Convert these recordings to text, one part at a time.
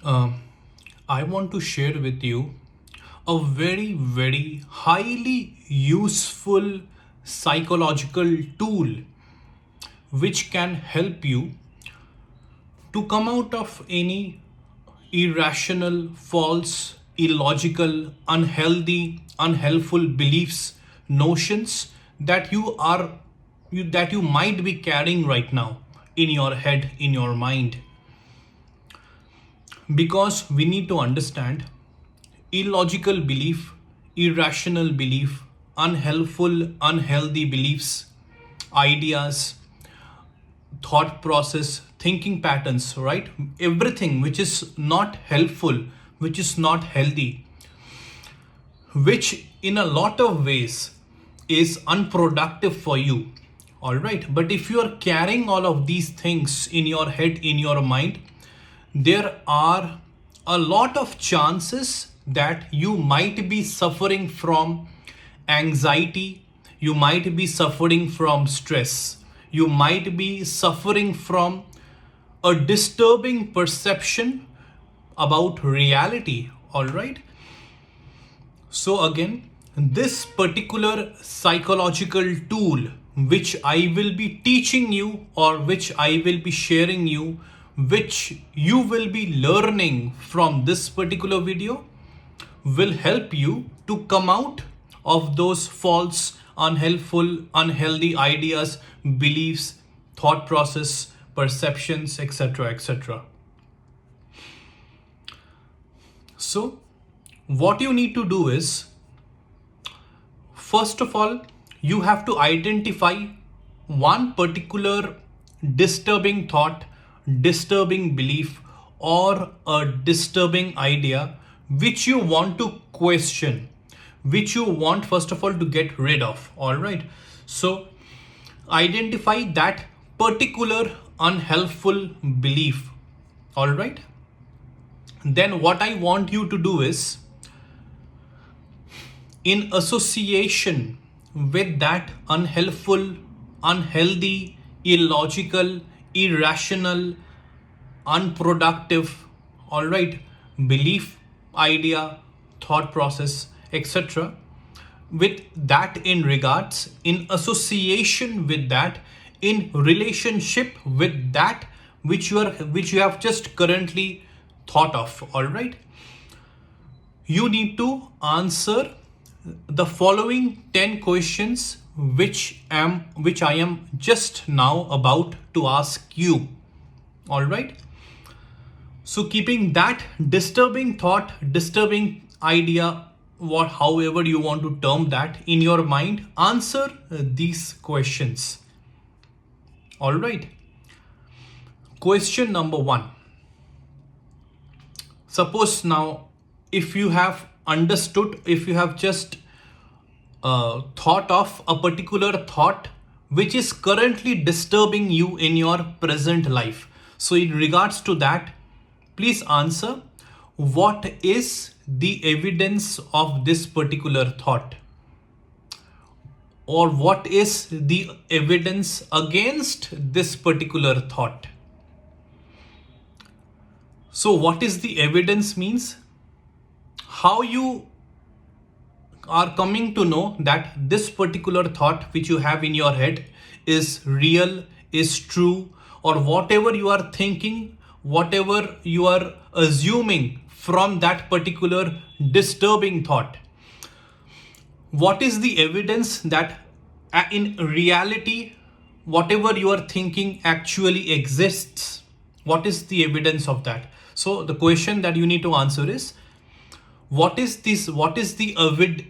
Um, I want to share with you a very, very highly useful psychological tool which can help you to come out of any irrational, false, illogical, unhealthy, unhelpful beliefs, notions that you might be carrying right now in your head, in your mind. Because we need to understand illogical belief, irrational belief, unhelpful, unhealthy beliefs, ideas, thought process, thinking patterns, right? Everything which is not helpful, which is not healthy, which in a lot of ways is unproductive for you. All right. But if you are carrying all of these things in your head, in your mind, there are a lot of chances that you might be suffering from anxiety, you might be suffering from stress, you might be suffering from a disturbing perception about reality. All right. So, again, this particular psychological tool, which I will be teaching you or which I will be sharing you, which you will be learning from this particular video, will help you to come out of those false, unhelpful, unhealthy ideas, beliefs, thought process, perceptions, etc. etc. So, what you need to do is, first of all, you have to identify one particular disturbing thought, disturbing belief, or a disturbing idea which you want to question, which you want, first of all, to get rid of. All right. So, identify that particular unhelpful belief. All right. Then, what I want you to do is, in association with that unhelpful, unhealthy, illogical, irrational, unproductive, all right, belief, idea, thought process, etc. With that in regards, in association with that, in relationship with that which you have just currently thought of, all right, you need to answer the following 10 questions which I am just now about to ask you. All right. So keeping that disturbing thought, disturbing idea, what however you want to term that in your mind, answer these questions. All right. Question number 1. Suppose now, if you have understood, if you have just thought of a particular thought which is currently disturbing you in your present life. So, in regards to that, please answer, what is the evidence of this particular thought? Or what is the evidence against this particular thought? So, what is the evidence means? How you are coming to know that this particular thought which you have in your head is real, is true, or whatever you are thinking, whatever you are assuming from that particular disturbing thought. What is the evidence that in reality, whatever you are thinking actually exists? What is the evidence of that? So the question that you need to answer is, what is the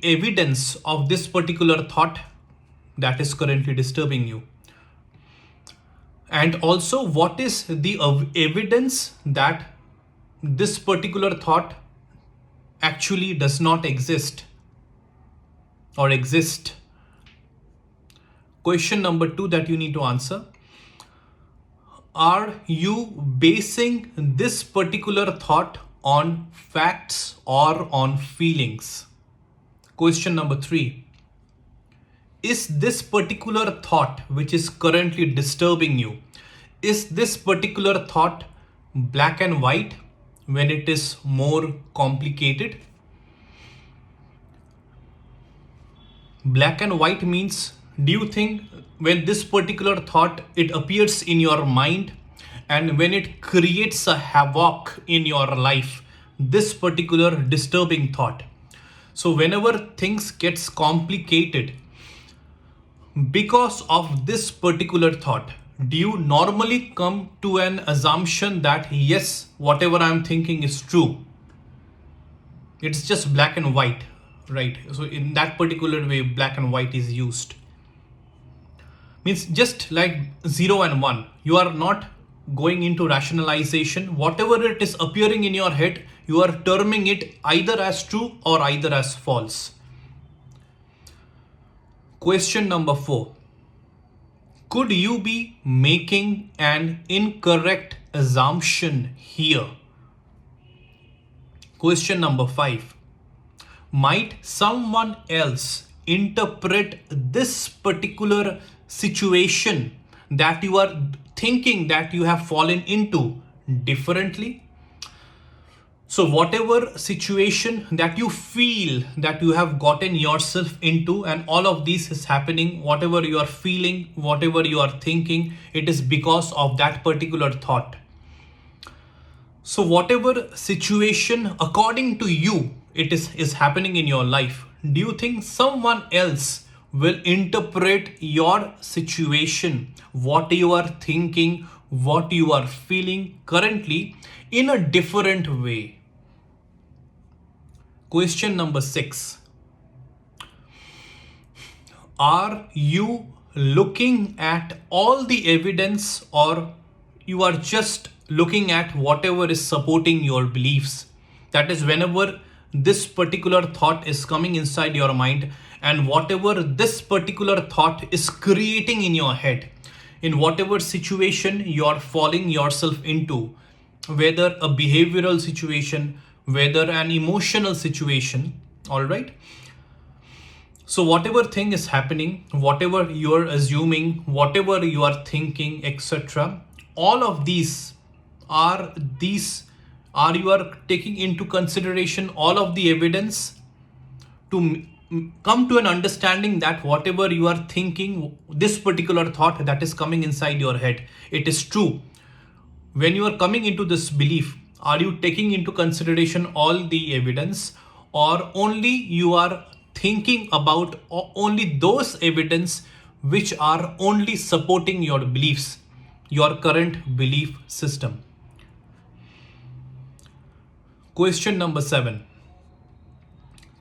evidence of this particular thought that is currently disturbing you? And also, what is the evidence that this particular thought actually does not exist or exist? Question number 2 that you need to answer, are you basing this particular thought on facts or on feelings? Question number 3, is this particular thought which is currently disturbing you, is this particular thought black and white, when it is more complicated. Black and white means, do you think when this particular thought it appears in your mind and when it creates a havoc in your life, this particular disturbing thought. So whenever things gets complicated because of this particular thought, do you normally come to an assumption that yes, whatever I'm thinking is true? It's just black and white, right? So in that particular way, black and white is used. Means just like 0 and 1, you are not going into rationalization. Whatever it is appearing in your head, you are terming it either as true or either as false. Question number 4. Could you be making an incorrect assumption here? Question number 5. Might someone else interpret this particular situation that you are thinking that you have fallen into differently? So whatever situation that you feel that you have gotten yourself into, and all of this is happening, whatever you are feeling, whatever you are thinking, it is because of that particular thought. So whatever situation according to you it is happening in your life, do you think someone else will interpret your situation, what you are thinking, what you are feeling currently in a different way? Question number 6. Are you looking at all the evidence, or you are just looking at whatever is supporting your beliefs? That is, whenever this particular thought is coming inside your mind and whatever this particular thought is creating in your head, in whatever situation you are falling yourself into, whether a behavioral situation, whether an emotional situation, all right? So whatever thing is happening, whatever you are assuming, whatever you are thinking, etc., all of these are you are taking into consideration all of the evidence to come to an understanding that whatever you are thinking, this particular thought that is coming inside your head, it is true. When you are coming into this belief, are you taking into consideration all the evidence, or only you are thinking about only those evidence which are only supporting your beliefs, your current belief system? Question number 7.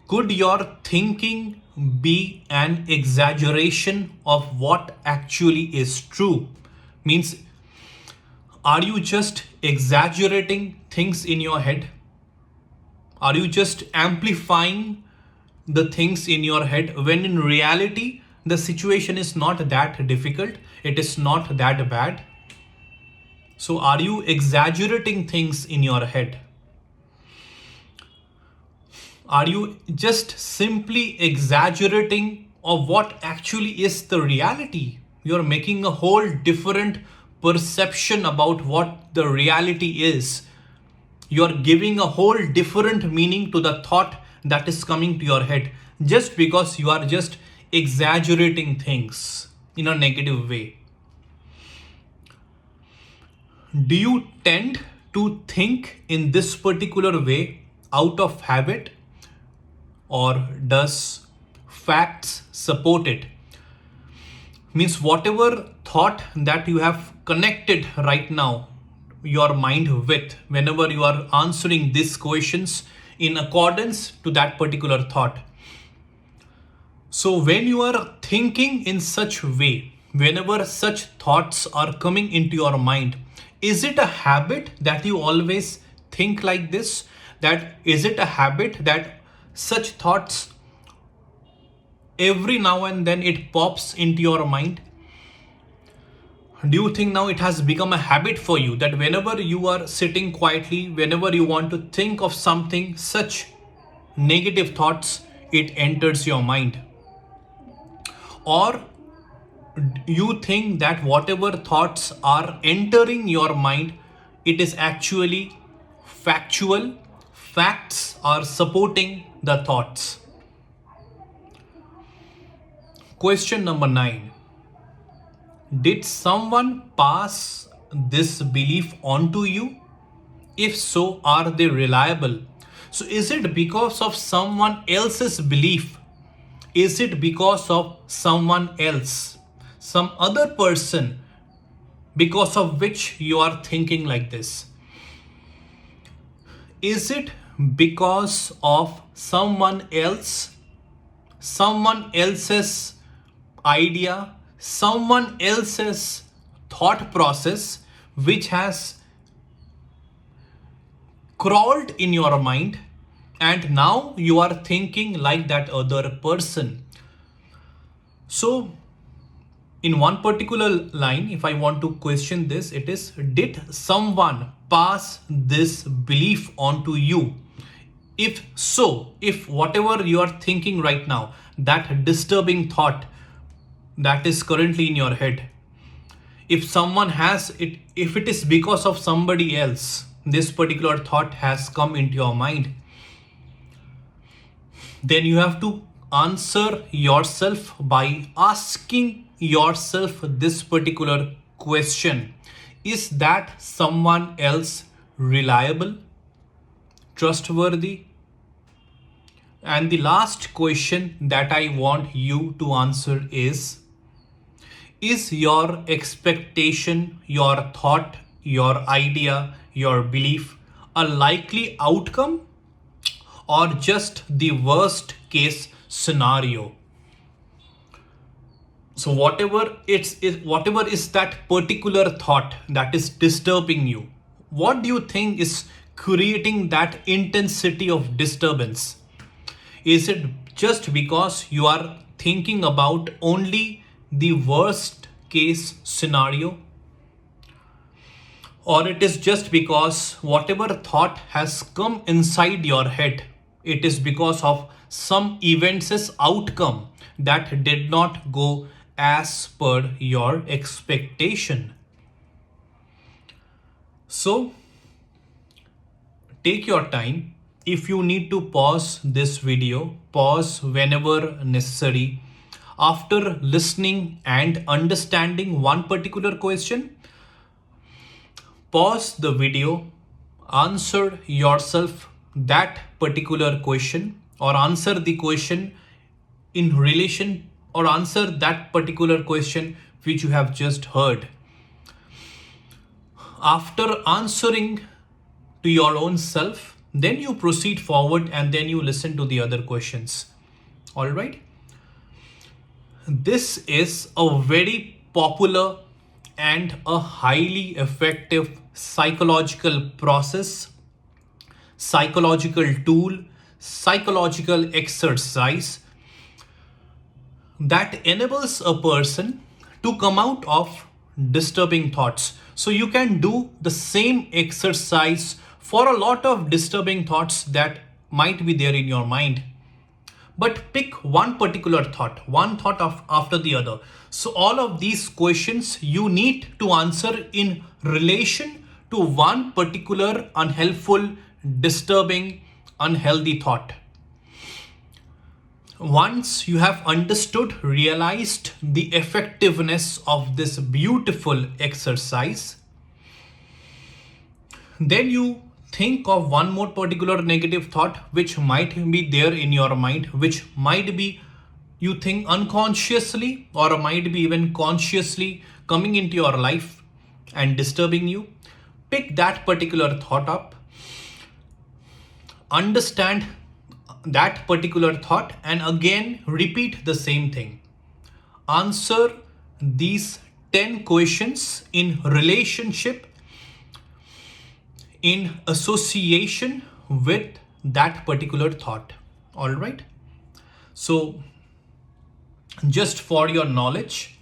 Could your thinking be an exaggeration of what actually is true? Means, are you just exaggerating things in your head? Are you just amplifying the things in your head when in reality the situation is not that difficult, it is not that bad? So are you exaggerating things in your head? Are you just simply exaggerating of what actually is the reality? You're making a whole different perception about what the reality is. You're giving a whole different meaning to the thought that is coming to your head just because you are just exaggerating things in a negative way. Do you tend to think in this particular way out of habit, or does facts support it? Means whatever thought that you have connected right now your mind with, whenever you are answering these questions in accordance to that particular thought. So when you are thinking in such way, whenever such thoughts are coming into your mind, is it a habit that you always think like this? That is it a habit that such thoughts every now and then it pops into your mind? Do you think now it has become a habit for you that whenever you are sitting quietly, whenever you want to think of something, such negative thoughts, it enters your mind? Or you think that whatever thoughts are entering your mind, it is actually factual, facts are supporting the thoughts. Question number 9. Did someone pass this belief on to you? If so, are they reliable? So is it because of someone else's belief? Is it because of someone else, some other person, because of which you are thinking like this? Is it because of someone else, someone else's idea, someone else's thought process which has crawled in your mind and now you are thinking like that other person? So in one particular line, if I want to question this, it is, did someone pass this belief on to you? If so, if whatever you are thinking right now, that disturbing thought that is currently in your head, if someone has it, if it is because of somebody else, this particular thought has come into your mind, then you have to answer yourself by asking yourself this particular question. Is that someone else reliable, trustworthy? And the last question that I want you to answer is your expectation, your thought, your idea, your belief a likely outcome or just the worst case scenario? So whatever is that particular thought that is disturbing you, what do you think is creating that intensity of disturbance? Is it just because you are thinking about only the worst case scenario? Or it is just because whatever thought has come inside your head, it is because of some events' outcome that did not go as per your expectation? So take your time. If you need to pause this video, pause whenever necessary. After listening and understanding one particular question, pause the video, answer yourself that particular question, or answer the question in relation, or answer that particular question which you have just heard. After answering to your own self, then you proceed forward and then you listen to the other questions. All right. This is a very popular and a highly effective psychological process, psychological tool, psychological exercise that enables a person to come out of disturbing thoughts. So you can do the same exercise for a lot of disturbing thoughts that might be there in your mind. But pick one particular thought, one thought after the other. So all of these questions you need to answer in relation to one particular unhelpful, disturbing, unhealthy thought. Once you have understood, realized the effectiveness of this beautiful exercise, then you think of one more particular negative thought which might be there in your mind, which might be, you think, unconsciously or might be even consciously coming into your life and disturbing you. Pick that particular thought up, understand that particular thought, and again repeat the same thing. Answer these 10 questions in relationship, in association with that particular thought. All right. So just for your knowledge,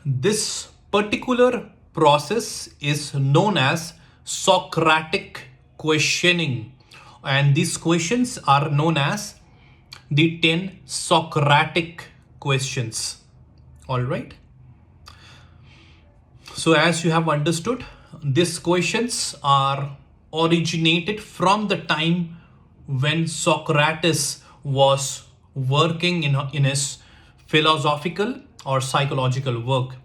this particular process is known as Socratic questioning, and these questions are known as the 10 Socratic questions. All right. So as you have understood, these questions are originated from the time when Socrates was working in his philosophical or psychological work.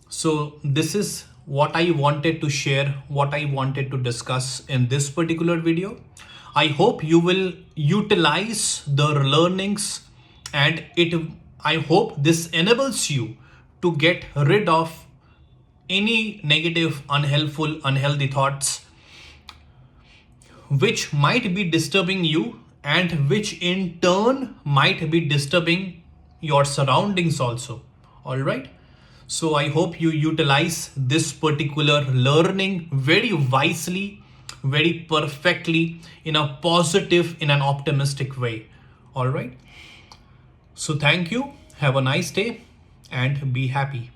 So this is what I wanted to share, what I wanted to discuss in this particular video. I hope you will utilize the learnings, and I hope this enables you to get rid of any negative, unhelpful, unhealthy thoughts which might be disturbing you, and which in turn might be disturbing your surroundings also. All right. So I hope you utilize this particular learning very wisely, very perfectly, in a positive, in an optimistic way. All right. So thank you. Have a nice day and be happy.